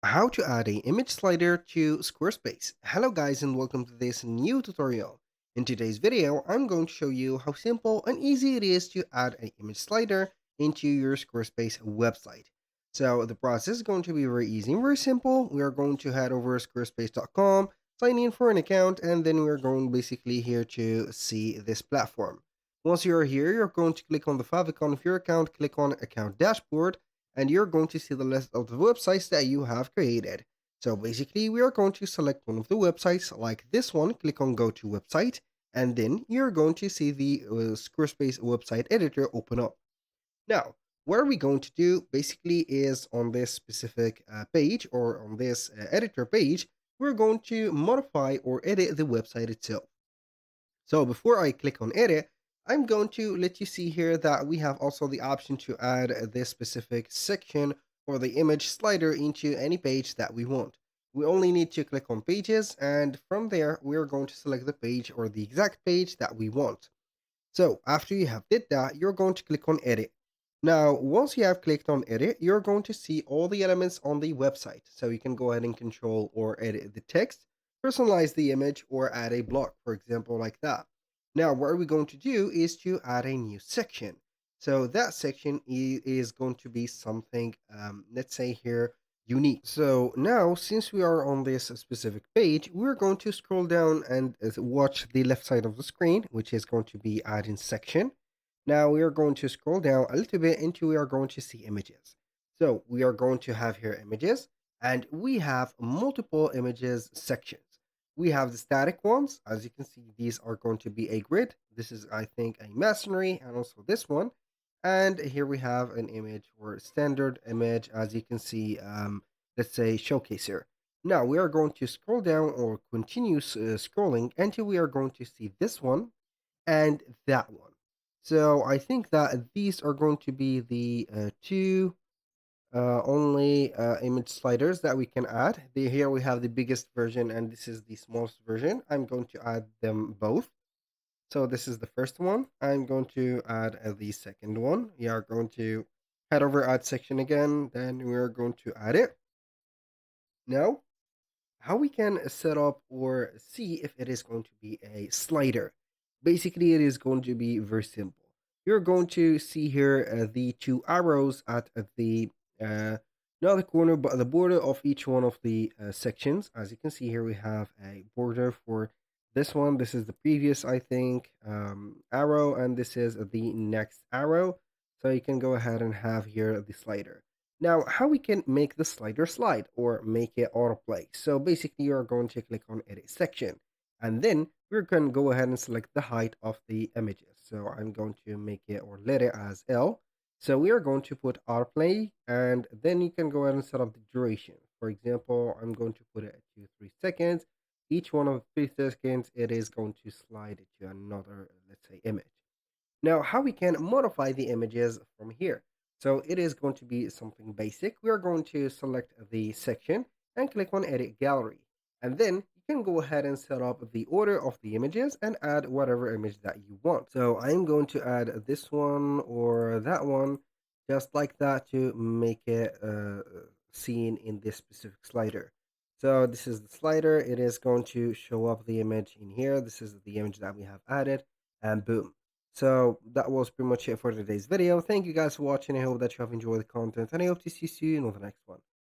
How to add a image slider to Squarespace. Hello guys and welcome to this new tutorial. In today's video, I'm going to show you how simple and easy it is to add an image slider into your Squarespace website. So the process is going to be very easy and very simple. We are going to head over to squarespace.com, sign in for an account, and then we're going basically here to see this platform. Once you're here, you're going to click on the favicon of your account, click on account dashboard, and you're going to see the list of the websites that you have created. So basically, we are going to select one of the websites like this one, click on go to website, and then you're going to see the Squarespace website editor open up. Now, what are we going to do basically is on this specific page or on this editor page, we're going to modify or edit the website itself. So before I click on edit, I'm going to let you see here that we have also the option to add this specific section or the image slider into any page that we want. We only need to click on pages, and from there, we're going to select the page or the exact page that we want. So after you have did that, you're going to click on edit. Now, once you have clicked on edit, you're going to see all the elements on the website. So you can go ahead and control or edit the text, personalize the image, or add a block, for example, like that. Now, what we're going to do is to add a new section. So that section is going to be something, let's say here, unique. So now, since we are on this specific page, we're going to scroll down and watch the left side of the screen, which is going to be add-in section. Now we are going to scroll down a little bit until we are going to see images. So we are going to have here images, and we have multiple images sections. We have the static ones. As you can see, these are going to be a grid. This is, I think, a masonry, and also this one. And here we have an image or standard image, as you can see, let's say showcase here. Now we are going to scroll down or continue scrolling until we are going to see this one and that one. So I think that these are going to be the two only image sliders that we can add. Here we have the biggest version and this is the smallest version. I'm going to add them both. So this is the first one. I'm going to add the second one. We are going to head over add section again. Then we are going to add it. Now, how we can set up or see if it is going to be a slider. Basically, it is going to be very simple. You're going to see here the two arrows at the not the corner but the border of each one of the sections. As you can see here, we have a border for this one. This is the previous, I think, arrow, and this is the next arrow. So you can go ahead and have here the slider. Now, how we can make the slider slide or make it autoplay. So basically, you're going to click on edit section, and then we're going to go ahead and select the height of the images. So I'm going to make it or let it as L. So we are going to put autoplay, and then you can go ahead and set up the duration. For example, I'm going to put it at 3 seconds. Each one of 3 seconds, it is going to slide to another, let's say, image. Now, how we can modify the images from here. So it is going to be something basic. We are going to select the section and click on edit gallery. And then you can go ahead and set up the order of the images and add whatever image that you want. So I'm going to add this one or that one just like that to make it seen in this specific slider. So this is the slider. It is going to show up the image in here. This is the image that we have added, and boom. So that was pretty much it for today's video. Thank you guys for watching. I hope that you have enjoyed the content, and I hope to see you soon on the next one.